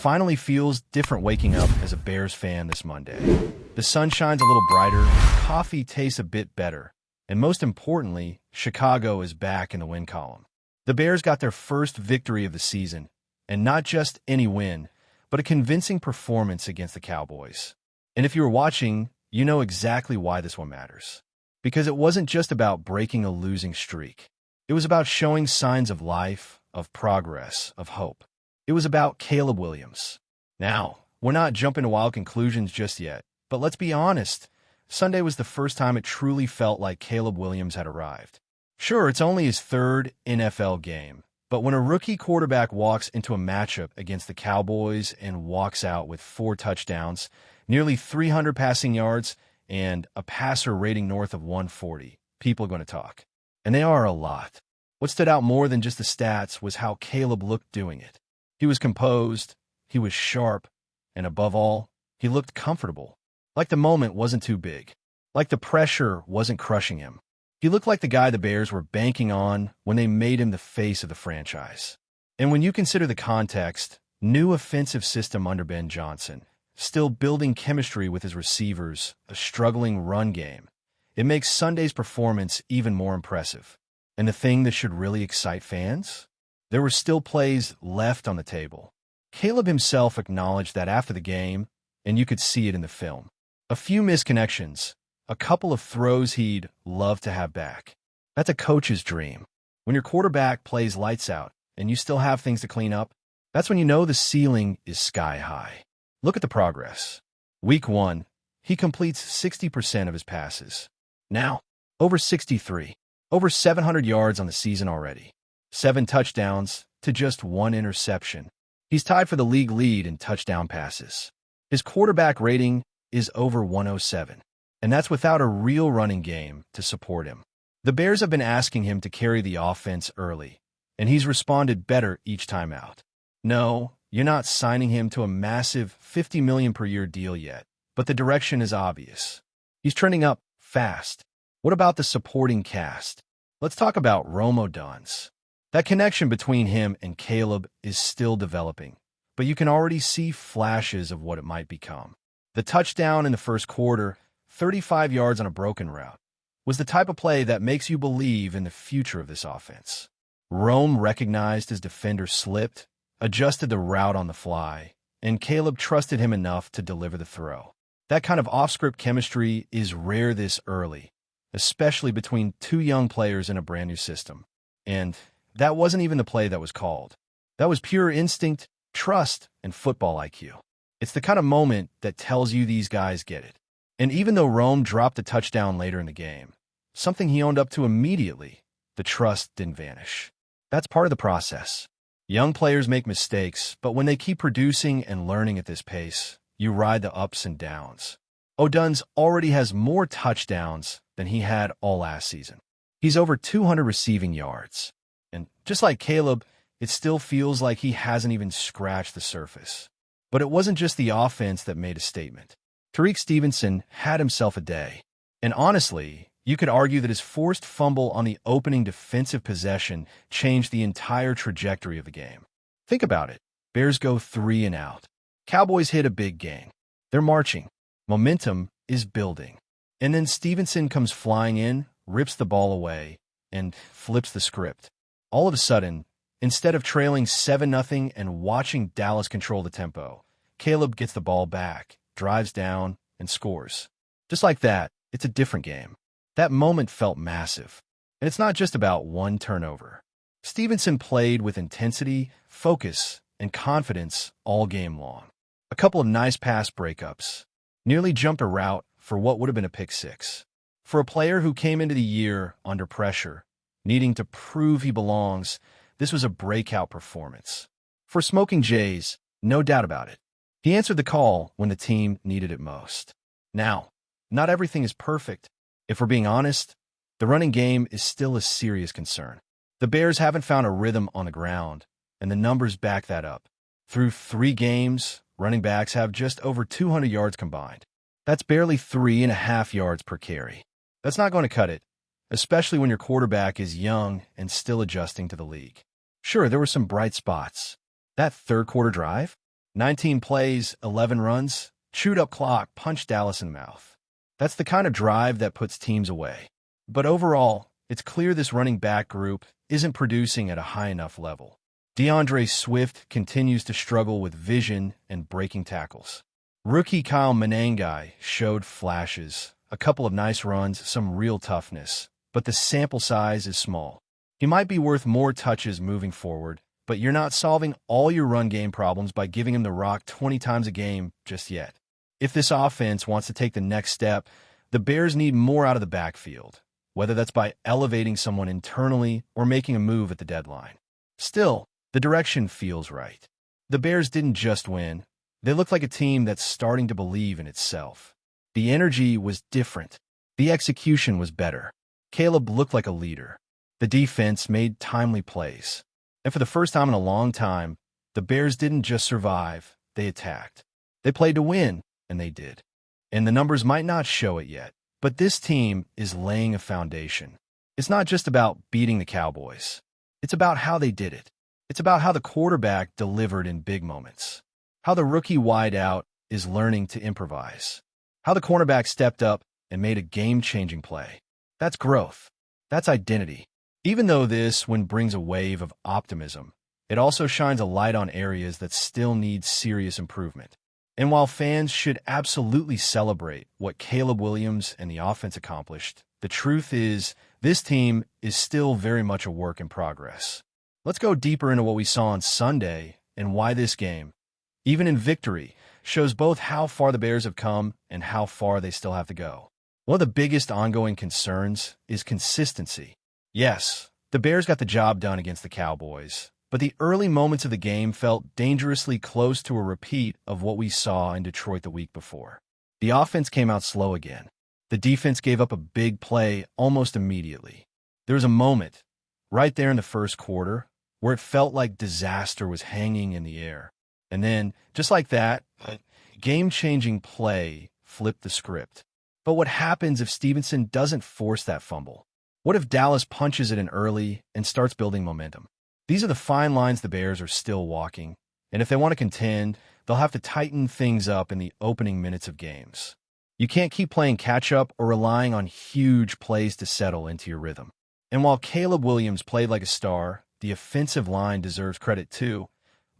finally feels different waking up as a Bears fan this Monday. The sun shines a little brighter, coffee tastes a bit better, and most importantly, Chicago is back in the win column. The Bears got their first victory of the season, and not just any win, but a convincing performance against the Cowboys. And if you were watching, you know exactly why this one matters. Because it wasn't just about breaking a losing streak. It was about showing signs of life, of progress, of hope. It was about Caleb Williams. Now, we're not jumping to wild conclusions just yet, but let's be honest. Sunday was the first time it truly felt like Caleb Williams had arrived. Sure, it's only his third NFL game, but when a rookie quarterback walks into a matchup against the Cowboys and walks out with 4 touchdowns, nearly 300 passing yards, and a passer rating north of 140, people are going to talk. And they are a lot. What stood out more than just the stats was how Caleb looked doing it. He was composed, he was sharp, and above all, he looked comfortable. Like the moment wasn't too big. Like the pressure wasn't crushing him. He looked like the guy the Bears were banking on when they made him the face of the franchise. And when you consider the context, new offensive system under Ben Johnson, still building chemistry with his receivers, a struggling run game, it makes Sunday's performance even more impressive. And the thing that should really excite fans? There were still plays left on the table. Caleb himself acknowledged that after the game, and you could see it in the film. A few misconnections, a couple of throws he'd love to have back. That's a coach's dream. When your quarterback plays lights out and you still have things to clean up, that's when you know the ceiling is sky high. Look at the progress. Week 1, he completes 60% of his passes. Now, over 63. Over 700 yards on the season already. 7 touchdowns to just 1 interception. He's tied for the league lead in touchdown passes. His quarterback rating is over 107, and that's without a real running game to support him. The Bears have been asking him to carry the offense early, and he's responded better each time out. No, you're not signing him to a massive $50 million per year deal yet, but the direction is obvious. He's trending up fast. What about the supporting cast? Let's talk about Rome Odunze. That connection between him and Caleb is still developing, but you can already see flashes of what it might become. The touchdown in the first quarter, 35 yards on a broken route, was the type of play that makes you believe in the future of this offense. Rome recognized his defender slipped, adjusted the route on the fly, and Caleb trusted him enough to deliver the throw. That kind of off-script chemistry is rare this early, especially between 2 young players in a brand new system. And that wasn't even the play that was called. That was pure instinct, trust, and football IQ. It's the kind of moment that tells you these guys get it. And even though Rome dropped a touchdown later in the game, something he owned up to immediately, the trust didn't vanish. That's part of the process. Young players make mistakes, but when they keep producing and learning at this pace, you ride the ups and downs. Odunze already has more touchdowns than he had all last season. He's over 200 receiving yards. And just like Caleb, it still feels like he hasn't even scratched the surface. But it wasn't just the offense that made a statement. Tariq Stevenson had himself a day. And honestly, you could argue that his forced fumble on the opening defensive possession changed the entire trajectory of the game. Think about it. Bears go 3 and out. Cowboys hit a big gain. They're marching. Momentum is building. And then Stevenson comes flying in, rips the ball away, and flips the script. All of a sudden, instead of trailing 7-0 and watching Dallas control the tempo, Caleb gets the ball back, drives down, and scores. Just like that, it's a different game. That moment felt massive. And it's not just about one turnover. Stevenson played with intensity, focus, and confidence all game long. A couple of nice pass breakups. Nearly jumped a route for what would have been a pick 6. For a player who came into the year under pressure, needing to prove he belongs, this was a breakout performance. For Smoking Jays, no doubt about it. He answered the call when the team needed it most. Now, not everything is perfect. If we're being honest, the running game is still a serious concern. The Bears haven't found a rhythm on the ground, and the numbers back that up. Through 3 games, running backs have just over 200 yards combined. That's barely 3.5 yards per carry. That's not going to cut it, especially when your quarterback is young and still adjusting to the league. Sure, there were some bright spots. That third quarter drive? 19 plays, 11 runs, chewed up clock, punched Dallas in the mouth. That's the kind of drive that puts teams away. But overall, it's clear this running back group isn't producing at a high enough level. DeAndre Swift continues to struggle with vision and breaking tackles. Rookie Kyle Manengai showed flashes, a couple of nice runs, some real toughness, but the sample size is small. He might be worth more touches moving forward, but you're not solving all your run game problems by giving him the rock 20 times a game just yet. If this offense wants to take the next step, the Bears need more out of the backfield, whether that's by elevating someone internally or making a move at the deadline. Still, the direction feels right. The Bears didn't just win. They look like a team that's starting to believe in itself. The energy was different. The execution was better. Caleb looked like a leader. The defense made timely plays. And for the first time in a long time, the Bears didn't just survive, they attacked. They played to win, and they did. And the numbers might not show it yet, but this team is laying a foundation. It's not just about beating the Cowboys. It's about how they did it. It's about how the quarterback delivered in big moments. How the rookie wideout is learning to improvise. How the cornerback stepped up and made a game-changing play. That's growth. That's identity. Even though this one brings a wave of optimism, it also shines a light on areas that still need serious improvement. And while fans should absolutely celebrate what Caleb Williams and the offense accomplished, the truth is this team is still very much a work in progress. Let's go deeper into what we saw on Sunday and why this game, even in victory, shows both how far the Bears have come and how far they still have to go. One of the biggest ongoing concerns is consistency. Yes, the Bears got the job done against the Cowboys, but the early moments of the game felt dangerously close to a repeat of what we saw in Detroit the week before. The offense came out slow again. The defense gave up a big play almost immediately. There was a moment, right there in the first quarter, where it felt like disaster was hanging in the air. And then, just like that, a game-changing play flipped the script. But what happens if Stevenson doesn't force that fumble? What if Dallas punches it in early and starts building momentum? These are the fine lines the Bears are still walking, and if they want to contend, they'll have to tighten things up in the opening minutes of games. You can't keep playing catch-up or relying on huge plays to settle into your rhythm. And while Caleb Williams played like a star, the offensive line deserves credit too,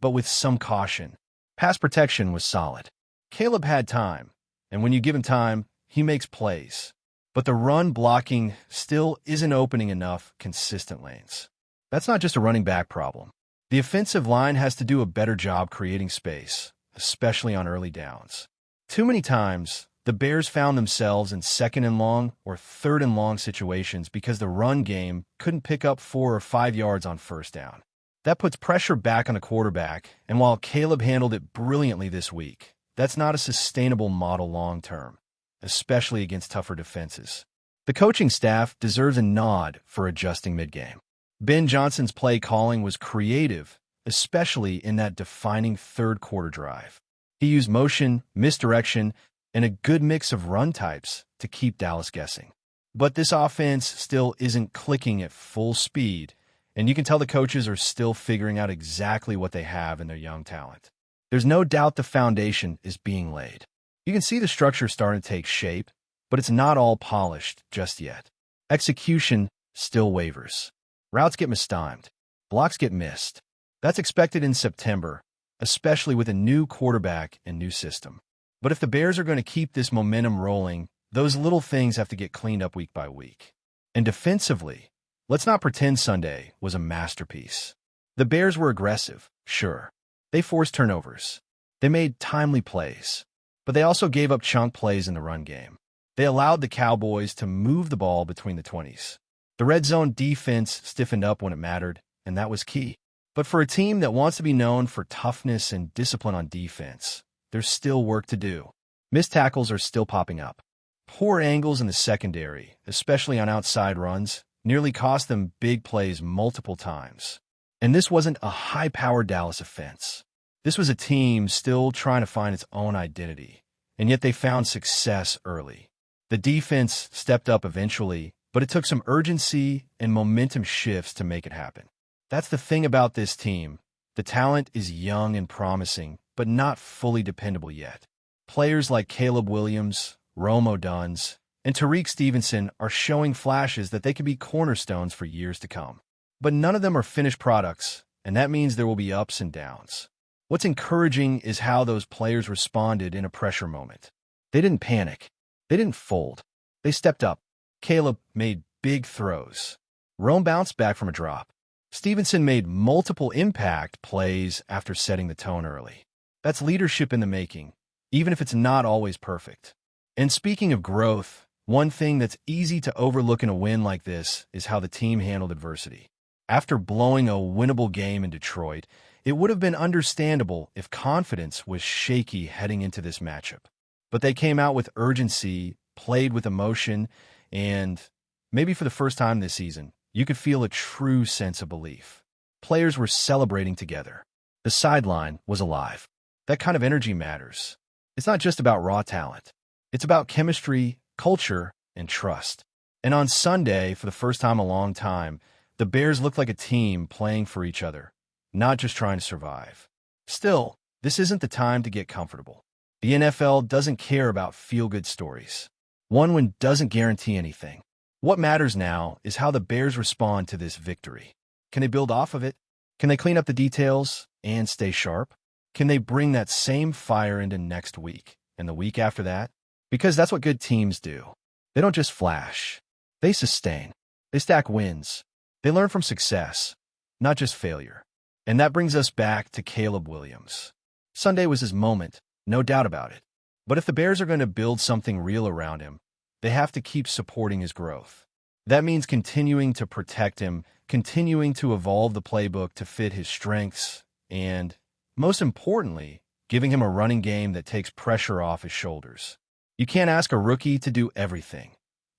but with some caution. Pass protection was solid. Caleb had time, and when you give him time, he makes plays. But the run blocking still isn't opening enough consistent lanes. That's not just a running back problem. The offensive line has to do a better job creating space, especially on early downs. Too many times, the Bears found themselves in second and long or third and long situations because the run game couldn't pick up 4 or 5 yards on first down. That puts pressure back on the quarterback, and while Caleb handled it brilliantly this week, that's not a sustainable model long term, especially against tougher defenses. The coaching staff deserves a nod for adjusting mid-game. Ben Johnson's play calling was creative, especially in that defining third quarter drive. He used motion, misdirection, and a good mix of run types to keep Dallas guessing. But this offense still isn't clicking at full speed, and you can tell the coaches are still figuring out exactly what they have in their young talent. There's no doubt the foundation is being laid. You can see the structure starting to take shape, but it's not all polished just yet. Execution still wavers. Routes get mistimed. Blocks get missed. That's expected in September, especially with a new quarterback and new system. But if the Bears are going to keep this momentum rolling, those little things have to get cleaned up week by week. And defensively, let's not pretend Sunday was a masterpiece. The Bears were aggressive, sure. They forced turnovers. They made timely plays. But they also gave up chunk plays in the run game. They allowed the Cowboys to move the ball between the 20s. The red zone defense stiffened up when it mattered, and that was key. But for a team that wants to be known for toughness and discipline on defense, there's still work to do. Missed tackles are still popping up. Poor angles in the secondary, especially on outside runs, nearly cost them big plays multiple times. And this wasn't a high-powered Dallas offense. This was a team still trying to find its own identity, and yet they found success early. The defense stepped up eventually, but it took some urgency and momentum shifts to make it happen. That's the thing about this team. The talent is young and promising, but not fully dependable yet. Players like Caleb Williams, Rome Oduns, and Tariq Stevenson are showing flashes that they could be cornerstones for years to come. But none of them are finished products, and that means there will be ups and downs. What's encouraging is how those players responded in a pressure moment. They didn't panic. They didn't fold. They stepped up. Caleb made big throws. Rome bounced back from a drop. Stevenson made multiple impact plays after setting the tone early. That's leadership in the making, even if it's not always perfect. And speaking of growth, one thing that's easy to overlook in a win like this is how the team handled adversity. After blowing a winnable game in Detroit, it would have been understandable if confidence was shaky heading into this matchup. But they came out with urgency, played with emotion, and maybe for the first time this season, you could feel a true sense of belief. Players were celebrating together. The sideline was alive. That kind of energy matters. It's not just about raw talent. It's about chemistry, culture, and trust. And on Sunday, for the first time in a long time, the Bears looked like a team playing for each other, not just trying to survive. Still, this isn't the time to get comfortable. The NFL doesn't care about feel-good stories. One win doesn't guarantee anything. What matters now is how the Bears respond to this victory. Can they build off of it? Can they clean up the details and stay sharp? Can they bring that same fire into next week and the week after that? Because that's what good teams do. They don't just flash. They sustain. They stack wins. They learn from success, not just failure. And that brings us back to Caleb Williams. Sunday was his moment, no doubt about it. But if the Bears are going to build something real around him, they have to keep supporting his growth. That means continuing to protect him, continuing to evolve the playbook to fit his strengths, and, most importantly, giving him a running game that takes pressure off his shoulders. You can't ask a rookie to do everything,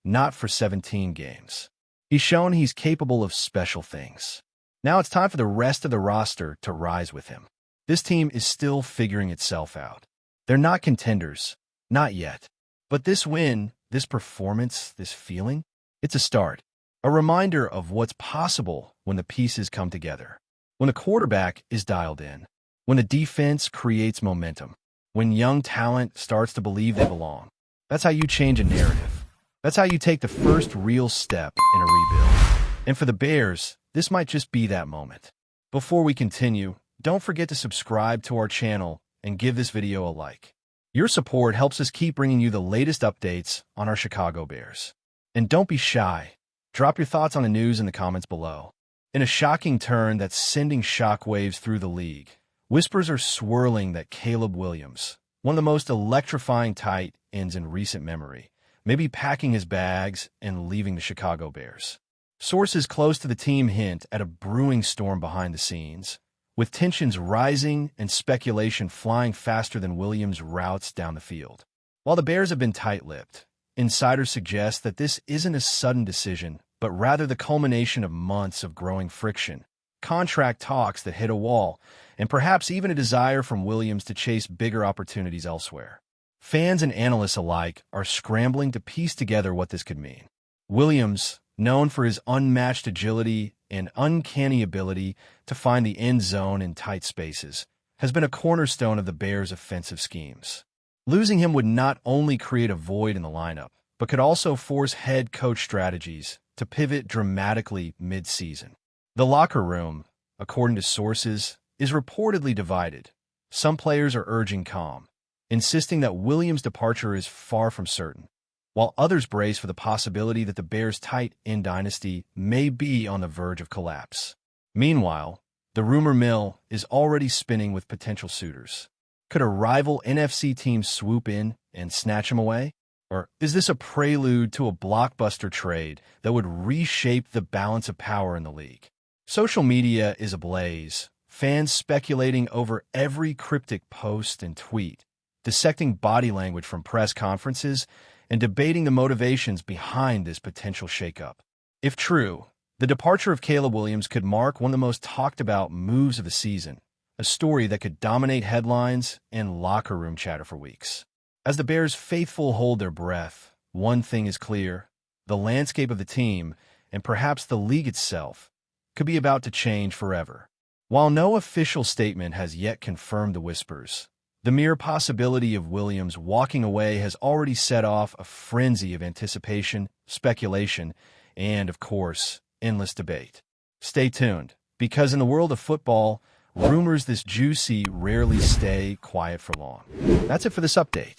not for 17 games. He's shown he's capable of special things. Now it's time for the rest of the roster to rise with him. This team is still figuring itself out. They're not contenders, not yet. But this win, this performance, this feeling, it's a start. A reminder of what's possible when the pieces come together. When the quarterback is dialed in. When the defense creates momentum. When young talent starts to believe they belong. That's how you change a narrative. That's how you take the first real step in a rebuild. And for the Bears, this might just be that moment. Before we continue, don't forget to subscribe to our channel and give this video a like. Your support helps us keep bringing you the latest updates on our Chicago Bears. And don't be shy. Drop your thoughts on the news in the comments below. In a shocking turn that's sending shockwaves through the league, whispers are swirling that Caleb Williams, one of the most electrifying tight ends in recent memory, may be packing his bags and leaving the Chicago Bears. Sources close to the team hint at a brewing storm behind the scenes, with tensions rising and speculation flying faster than Williams' routes down the field. While the Bears have been tight-lipped, insiders suggest that this isn't a sudden decision, but rather the culmination of months of growing friction, contract talks that hit a wall, and perhaps even a desire from Williams to chase bigger opportunities elsewhere. Fans and analysts alike are scrambling to piece together what this could mean. Williams, known for his unmatched agility and uncanny ability to find the end zone in tight spaces, has been a cornerstone of the Bears' offensive schemes. Losing him would not only create a void in the lineup, but could also force head coach strategies to pivot dramatically mid-season. The locker room, according to sources, is reportedly divided. Some players are urging calm, insisting that Williams' departure is far from certain, while others brace for the possibility that the Bears' tight end dynasty may be on the verge of collapse. Meanwhile, the rumor mill is already spinning with potential suitors. Could a rival NFC team swoop in and snatch him away? Or is this a prelude to a blockbuster trade that would reshape the balance of power in the league? Social media is ablaze, fans speculating over every cryptic post and tweet, dissecting body language from press conferences, and debating the motivations behind this potential shakeup. If true, the departure of Caleb Williams could mark one of the most talked-about moves of the season, a story that could dominate headlines and locker room chatter for weeks. As the Bears' faithful hold their breath, one thing is clear: the landscape of the team, and perhaps the league itself, could be about to change forever. While no official statement has yet confirmed the whispers, The mere possibility of Williams walking away has already set off a frenzy of anticipation, speculation, and, of course, endless debate. Stay tuned, because in the world of football, rumors this juicy rarely stay quiet for long. That's it for this update.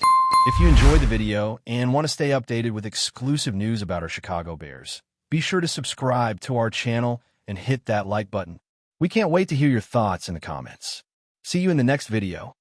If you enjoyed the video and want to stay updated with exclusive news about our Chicago Bears, be sure to subscribe to our channel and hit that like button. We can't wait to hear your thoughts in the comments. See you in the next video.